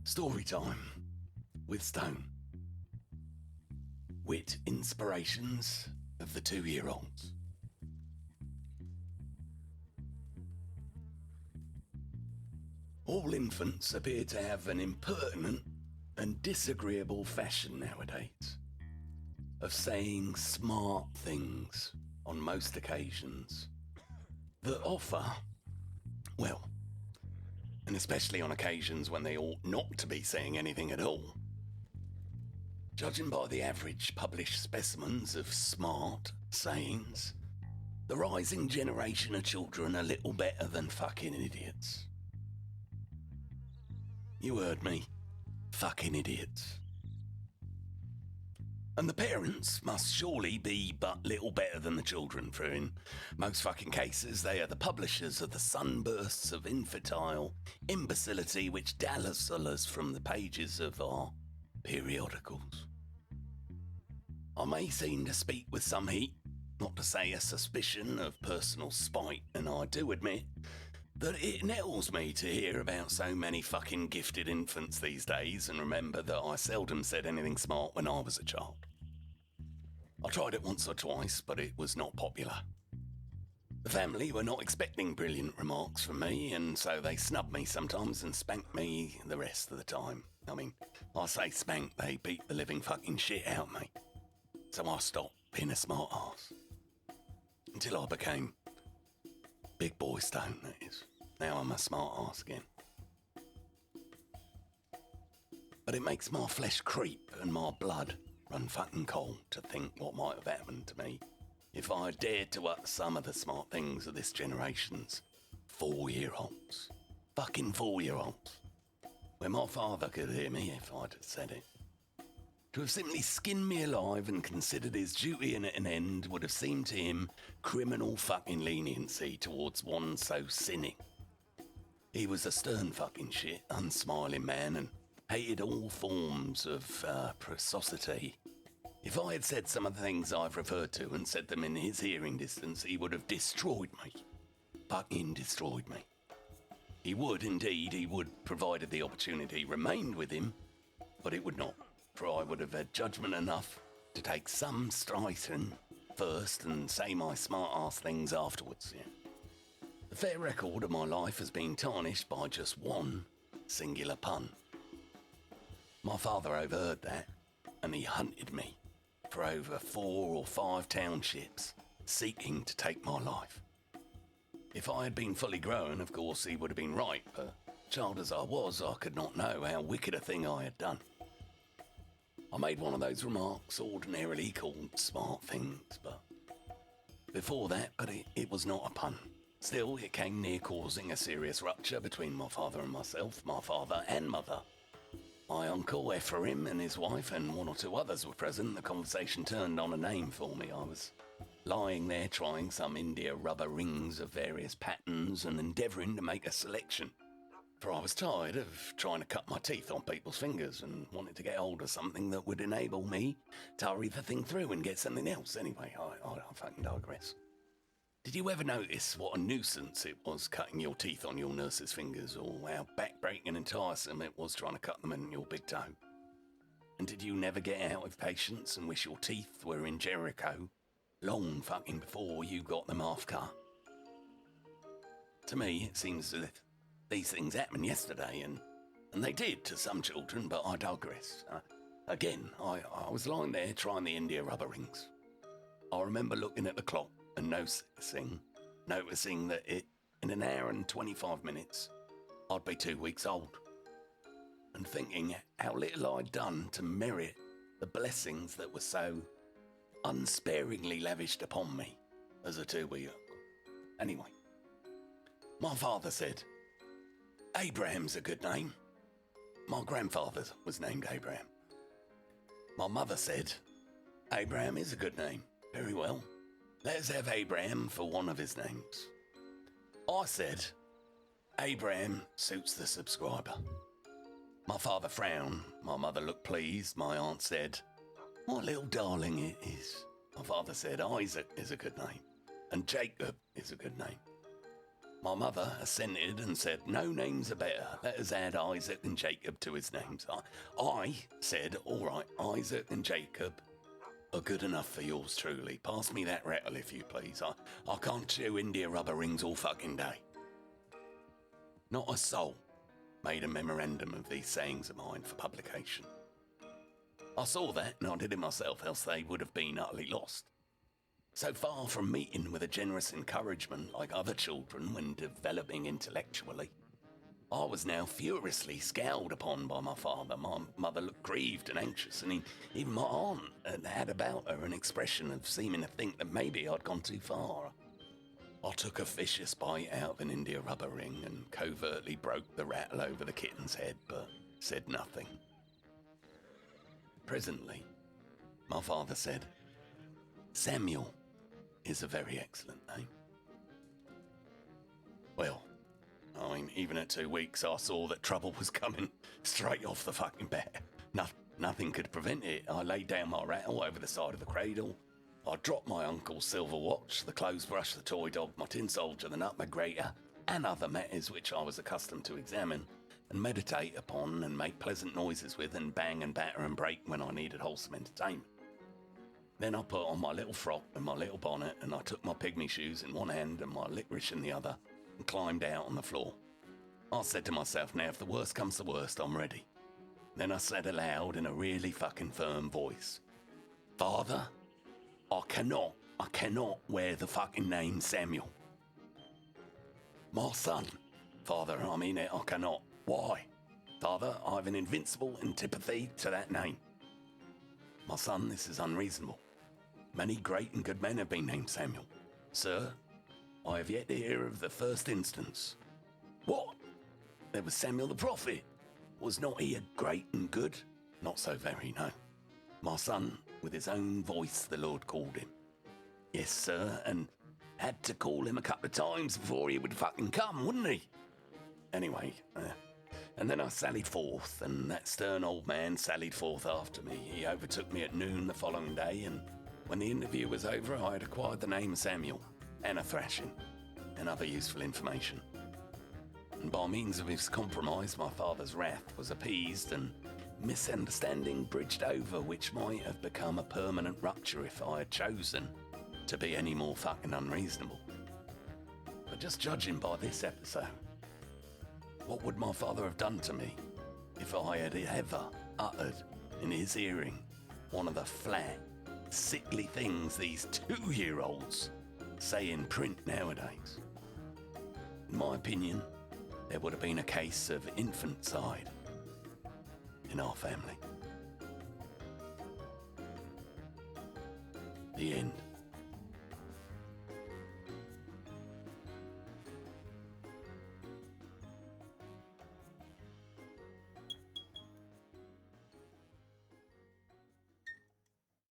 Storytime with Stone. Wit Inspirations of the 2-year-olds. All infants appear to have an impertinent and disagreeable fashion nowadays of saying smart things on most occasions that offer, well, and especially on occasions when they ought not to be saying anything at all. Judging by the average published specimens of smart sayings, the rising generation of children are little better than fucking idiots. You heard me. Fucking idiots. And the parents must surely be but little better than the children, for in most fucking cases they are the publishers of the sunbursts of infantile imbecility which dazzle us from the pages of our periodicals. I may seem to speak with some heat, not to say a suspicion of personal spite, and I do admit that it nettles me to hear about so many fucking gifted infants these days, and remember that I seldom said anything smart when I was a child. I tried it once or twice, but it was not popular. The family were not expecting brilliant remarks from me, and so they snubbed me sometimes and spanked me the rest of the time. I mean, I say spank, they beat the living fucking shit out of me. So I stopped being a smart ass. Until I became Big Boy Stone, that is. Now I'm a smart ass again. But it makes my flesh creep and my blood run fucking cold to think what might have happened to me if I dared to utter some of the smart things of this generation's 4-year-olds. Fucking 4-year-olds. Where my father could hear me if I'd have said it. To have simply skinned me alive and considered his duty in at an end would have seemed to him criminal fucking leniency towards one so sinning. He was a stern fucking shit, unsmiling man and hated all forms of prosody. If I had said some of the things I've referred to and said them in his hearing distance, he would have destroyed me. Fucking destroyed me. He would, indeed, provided the opportunity remained with him, but it would not, for I would have had judgment enough to take some striping first and say my smart-ass things afterwards. Yeah. The fair record of my life has been tarnished by just one singular pun. My father overheard that, and he hunted me for over 4 or 5 townships, seeking to take my life. If I had been fully grown, of course, he would have been right, but child as I was, I could not know how wicked a thing I had done. I made one of those remarks ordinarily called smart things, but before that, it was not a pun. Still, it came near causing a serious rupture between my father and myself, my father and mother. My uncle Ephraim and his wife and 1 or 2 others were present. The conversation turned on a name for me. I was lying there trying some India rubber rings of various patterns and endeavouring to make a selection. For I was tired of trying to cut my teeth on people's fingers and wanted to get hold of something that would enable me to hurry the thing through and get something else. Anyway, I fucking digress. Did you ever notice what a nuisance it was cutting your teeth on your nurse's fingers, or how backbreaking and tiresome it was trying to cut them in your big toe? And did you never get out of patience and wish your teeth were in Jericho long fucking before you got them half cut? To me, it seems as if these things happened yesterday, and they did to some children, but I digress. Again, I was lying there trying the India rubber rings. I remember looking at the clock and noticing that in an hour and 25 minutes, I'd be 2 weeks old, and thinking how little I'd done to merit the blessings that were so unsparingly lavished upon me as a 2-year-old. Anyway, my father said, Abraham's a good name. My grandfather was named Abraham. My mother said, Abraham is a good name. Very well. Let's have Abraham for one of his names. I said, Abraham suits the subscriber. My father frowned. My mother looked pleased. My aunt said, what little darling it is. My father said, Isaac is a good name. And Jacob is a good name. My mother assented and said, no names are better. Let us add Isaac and Jacob to his names. I said, all right, Isaac and Jacob are good enough for yours truly. Pass me that rattle if you please. I can't chew India rubber rings all fucking day. Not a soul made a memorandum of these sayings of mine for publication. I saw that and I did it myself, else they would have been utterly lost. So far from meeting with a generous encouragement like other children when developing intellectually, I was now furiously scowled upon by my father. My mother looked grieved and anxious, and even my aunt had about her an expression of seeming to think that maybe I'd gone too far. I took a vicious bite out of an India rubber ring and covertly broke the rattle over the kitten's head, but said nothing. Presently, my father said, Samuel is a very excellent name. Well, I mean, even at 2 weeks, I saw that trouble was coming straight off the fucking bat. Nothing could prevent it. I laid down my rattle over the side of the cradle. I dropped my uncle's silver watch, the clothes brush, the toy dog, my tin soldier, the nutmeg grater, and other matters which I was accustomed to examine and meditate upon and make pleasant noises with and bang and batter and break when I needed wholesome entertainment. Then I put on my little frock and my little bonnet, and I took my pygmy shoes in one hand and my licorice in the other and climbed out on the floor. I said to myself, now if the worst comes to worst, I'm ready. Then I said aloud in a really fucking firm voice, Father, I cannot wear the fucking name Samuel. My son, Father, I mean it, I cannot. Why? Father, I have an invincible antipathy to that name. My son, this is unreasonable. Many great and good men have been named Samuel. Sir, I have yet to hear of the first instance. What? There was Samuel the prophet. Was not he a great and good? Not so very, no. My son, with his own voice, the Lord called him. Yes, sir, and had to call him a couple of times before he would fucking come, wouldn't he? Anyway, and then I sallied forth, and that stern old man sallied forth after me. He overtook me at noon the following day, and when the interview was over, I had acquired the name Samuel, and a thrashing, and other useful information. And by means of his compromise, my father's wrath was appeased, and misunderstanding bridged over, which might have become a permanent rupture if I had chosen to be any more fucking unreasonable. But just judging by this episode, what would my father have done to me if I had ever uttered in his hearing one of the flat, sickly things these 2-year-olds say in print nowadays? In my opinion, there would have been a case of infanticide in our family. The end.